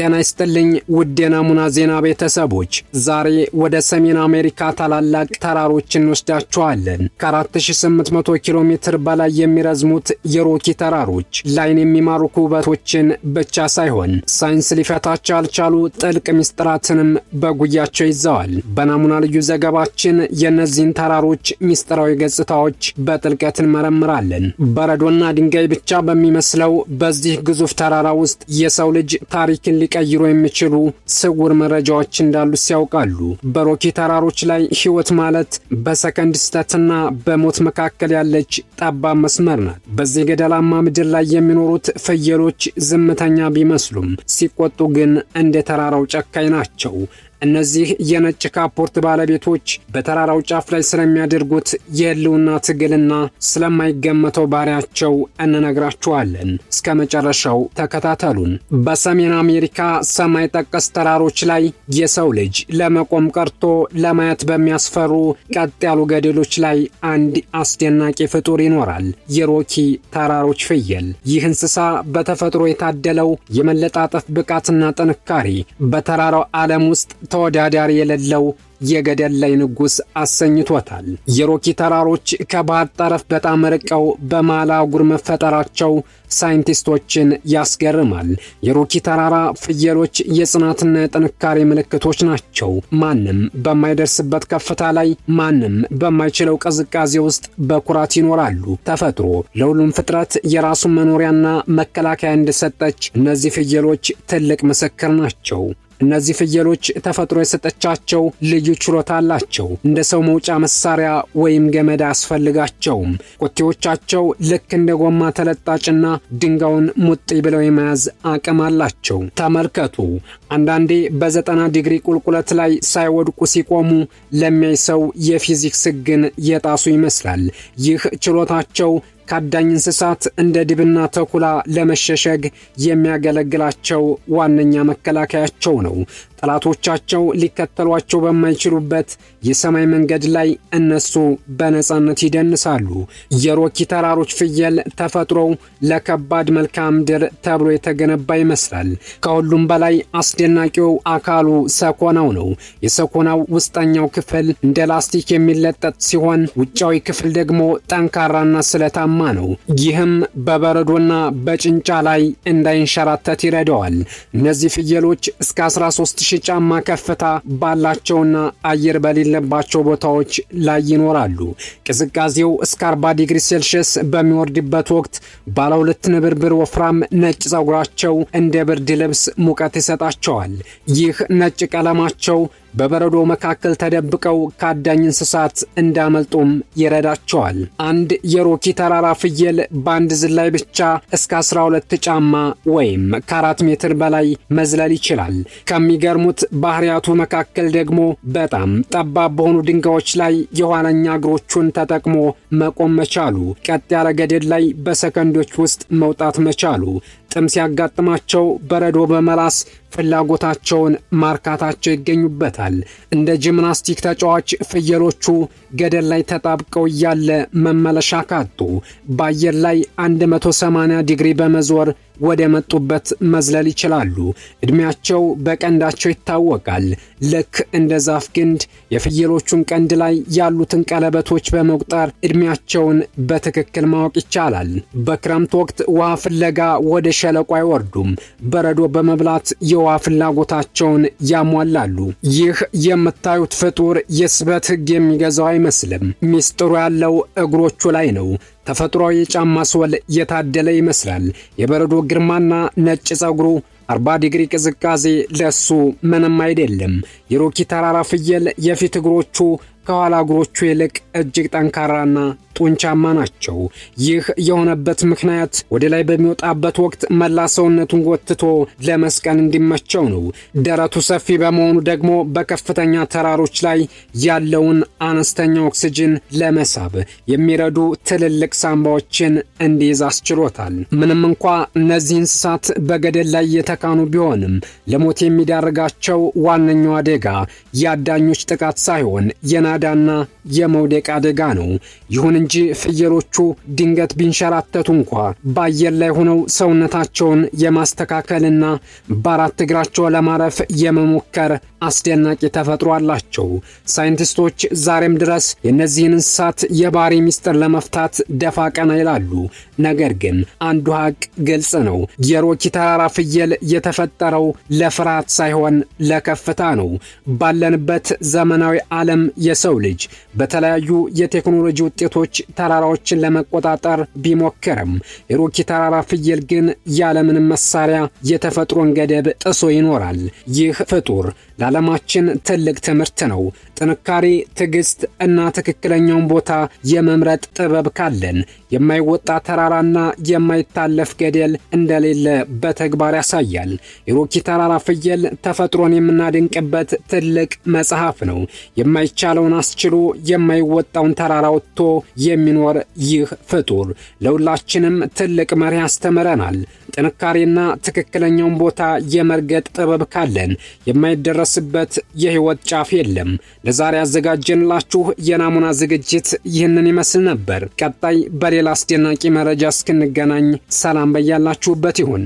ጤና ይስጥልኝ ውድ የናሙና ዜና ቤተሰቦች፣ ዛሬ ወደ ሰሜን አሜሪካ ታላላቅ ተራሮችን እንወስዳችኋለን። ከ4800 ኪሎ ሜትር በላይ የሚረዝሙት የሮኪ ተራሮች ላይን የሚማርኩ ውበቶችን ብቻ ሳይሆን ሳይንስ ሊፈታቸው ያልቻሉ ጥልቅ ሚስጥራትንም በጉያቸው ይዘዋል። በናሙና ልዩ ዘገባችን የእነዚህን ተራሮች ሚስጥራዊ ገጽታዎች በጥልቀት እንመረምራለን። በረዶና ድንጋይ ብቻ በሚመስለው በዚህ ግዙፍ ተራራ ውስጥ የሰው ልጅ ታሪክን ሊቀይሩ የሚችሉ ስውር መረጃዎች እንዳሉ ሲያውቃሉ። በሮኪ ተራሮች ላይ ህይወት ማለት በሰከንድ ስተትና በሞት መካከል ያለች ጠባብ መስመር ናት። በዚህ ገደላማ ምድር ላይ የሚኖሩት ፍየሎች ዝምተኛ ቢመስሉም ሲቆጡ ግን እንደ ተራራው ጨካኝ ናቸው። እነዚህ የነጭ ካፖርት ባለቤቶች በተራራው ጫፍ ላይ ስለሚያደርጉት የህልውና ትግልና ስለማይገመተው ባህሪያቸው እንነግራችኋለን። እስከ መጨረሻው ተከታተሉን። በሰሜን አሜሪካ ሰማይ ጠቀስ ተራሮች ላይ የሰው ልጅ ለመቆም ቀርቶ ለማየት በሚያስፈሩ ቀጥ ያሉ ገደሎች ላይ አንድ አስደናቂ ፍጡር ይኖራል። የሮኪ ተራሮች ፍየል። ይህ እንስሳ በተፈጥሮ የታደለው የመለጣጠፍ ብቃትና ጥንካሬ በተራራው ዓለም ውስጥ ተወዳዳሪ የሌለው የገደል ላይ ንጉስ አሰኝቶታል። የሮኪ ተራሮች ከባህር ጠረፍ በጣም ርቀው በመሃል አህጉር መፈጠራቸው ሳይንቲስቶችን ያስገርማል። የሮኪ ተራራ ፍየሎች የጽናትና የጥንካሬ ምልክቶች ናቸው። ማንም በማይደርስበት ከፍታ ላይ፣ ማንም በማይችለው ቅዝቃዜ ውስጥ በኩራት ይኖራሉ። ተፈጥሮ ለሁሉም ፍጥረት የራሱን መኖሪያና መከላከያ እንደሰጠች እነዚህ ፍየሎች ትልቅ ምስክር ናቸው። እነዚህ ፍየሎች ተፈጥሮ የሰጠቻቸው ልዩ ችሎታ አላቸው። እንደ ሰው መውጫ መሳሪያ ወይም ገመድ አያስፈልጋቸውም። ኮቴዎቻቸው ልክ እንደ ጎማ ተለጣጭና ድንጋዩን ሙጥ ብለው የመያዝ አቅም አላቸው። ተመልከቱ። አንዳንዴ በ90 ዲግሪ ቁልቁለት ላይ ሳይወድቁ ሲቆሙ ለሚያይ ሰው የፊዚክስ ሕግን የጣሱ ይመስላል። ይህ ችሎታቸው ካዳኝ እንስሳት እንደ ድብና ተኩላ ለመሸሸግ የሚያገለግላቸው ዋነኛ መከላከያቸው ነው። ጠላቶቻቸው ሊከተሏቸው በማይችሉበት የሰማይ መንገድ ላይ እነሱ በነጻነት ይደንሳሉ። የሮኪ ተራሮች ፍየል ተፈጥሮው ለከባድ መልክዓ ምድር ተብሎ የተገነባ ይመስላል። ከሁሉም በላይ አስደናቂው አካሉ ሰኮናው ነው። የሰኮናው ውስጠኛው ክፍል እንደ ላስቲክ የሚለጠጥ ሲሆን፣ ውጫዊ ክፍል ደግሞ ጠንካራና ስለታማ ነው። ይህም በበረዶና በጭንጫ ላይ እንዳይንሸራተት ይረዳዋል። እነዚህ ፍየሎች እስከ 13000 ጫማ ከፍታ ባላቸውና አየር በሌለባቸው ቦታዎች ላይ ይኖራሉ። ቅዝቃዜው እስከ 40 ዲግሪ ሴልሺየስ በሚወርድበት ወቅት ባለ ሁለት ንብርብር ወፍራም ነጭ ፀጉራቸው እንደ ብርድ ልብስ ሙቀት ይሰጣቸዋል። ይህ ነጭ ቀለማቸው በበረዶ መካከል ተደብቀው ካዳኝ እንስሳት እንዳመልጡም ይረዳቸዋል። አንድ የሮኪ ተራራ ፍየል በአንድ ዝላይ ብቻ እስከ 12 ጫማ ወይም ከ4 ሜትር በላይ መዝለል ይችላል። ከሚገርሙት ባህሪያቱ መካከል ደግሞ በጣም ጠባብ በሆኑ ድንጋዮች ላይ የኋለኛ እግሮቹን ተጠቅሞ መቆም መቻሉ፣ ቀጥ ያለ ገደል ላይ በሰከንዶች ውስጥ መውጣት መቻሉ፣ ጥም ሲያጋጥማቸው በረዶ በመላስ ፍላጎታቸውን ማርካታቸው ይገኙበታል። እንደ ጂምናስቲክ ተጫዋች ፍየሎቹ ገደል ላይ ተጣብቀው እያለ መመለሻ ካጡ በአየር ላይ 180 ዲግሪ በመዞር ወደ መጡበት መዝለል ይችላሉ። እድሜያቸው በቀንዳቸው ይታወቃል። ልክ እንደ ዛፍ ግንድ የፍየሎቹን ቀንድ ላይ ያሉትን ቀለበቶች በመቁጠር እድሜያቸውን በትክክል ማወቅ ይቻላል። በክረምት ወቅት ውሃ ፍለጋ ወደ ሸለቆ አይወርዱም። በረዶ በመብላት የውሃ ፍላጎታቸውን ያሟላሉ። ይህ የምታዩት ፍጡር የስበት ሕግ የሚገዛው አይመስልም። ሚስጥሩ ያለው እግሮቹ ላይ ነው። ተፈጥሯዊ የጫማ ሶል የታደለ ይመስላል። የበረዶ ግርማና ነጭ ፀጉሩ 40 ዲግሪ ቅዝቃዜ ለሱ ምንም አይደለም። የሮኪ ተራራ ፍየል የፊት እግሮቹ ከኋላ እግሮቹ ይልቅ እጅግ ጠንካራና ጡንቻማ ናቸው። ይህ የሆነበት ምክንያት ወደ ላይ በሚወጣበት ወቅት መላ ሰውነቱን ጎትቶ ለመስቀል እንዲመቸው ነው። ደረቱ ሰፊ በመሆኑ ደግሞ በከፍተኛ ተራሮች ላይ ያለውን አነስተኛ ኦክሲጅን ለመሳብ የሚረዱ ትልልቅ ሳምባዎችን እንዲይዝ አስችሎታል። ምንም እንኳ እነዚህ እንስሳት በገደል ላይ የተካኑ ቢሆንም ለሞት የሚዳርጋቸው ዋነኛው አደጋ የአዳኞች ጥቃት ሳይሆን የናዳና የመውደቅ አደጋ ነው። ይሁን እንጂ እንጂ ፍየሎቹ ድንገት ቢንሸራተቱ እንኳ በአየር ላይ ሆነው ሰውነታቸውን የማስተካከልና በአራት እግራቸው ለማረፍ የመሞከር አስደናቂ ተፈጥሮ አላቸው። ሳይንቲስቶች ዛሬም ድረስ የእነዚህን እንስሳት የባህሪ ሚስጥር ለመፍታት ደፋ ቀና ይላሉ። ነገር ግን አንዱ ሀቅ ግልጽ ነው። የሮኪ ተራራ ፍየል የተፈጠረው ለፍርሃት ሳይሆን ለከፍታ ነው። ባለንበት ዘመናዊ ዓለም የሰው ልጅ በተለያዩ የቴክኖሎጂ ውጤቶች ተራራዎችን ለመቆጣጠር ቢሞክርም የሮኪ ተራራ ፍየል ግን ያለምንም መሳሪያ የተፈጥሮን ገደብ ጥሶ ይኖራል። ይህ ፍጡር ለዓለማችን ትልቅ ትምህርት ነው። ጥንካሬ፣ ትዕግስት እና ትክክለኛውን ቦታ የመምረጥ ጥበብ ካለን የማይወጣ ተራራና የማይታለፍ ገደል እንደሌለ በተግባር ያሳያል። የሮኪ ተራራ ፍየል ተፈጥሮን የምናደንቅበት ትልቅ መጽሐፍ ነው። የማይቻለውን አስችሎ የማይወጣውን ተራራ ወጥቶ የሚኖር ይህ ፍጡር ለሁላችንም ትልቅ መሪ ያስተምረናል። ጥንካሬና ትክክለኛውን ቦታ የመርገጥ ጥበብ ካለን የማይደረስበት የህይወት ጫፍ የለም። ለዛሬ ያዘጋጀንላችሁ የናሙና ዝግጅት ይህንን ይመስል ነበር። ቀጣይ በሌላ አስደናቂ መረጃ እስክንገናኝ ሰላም በያላችሁበት ይሁን።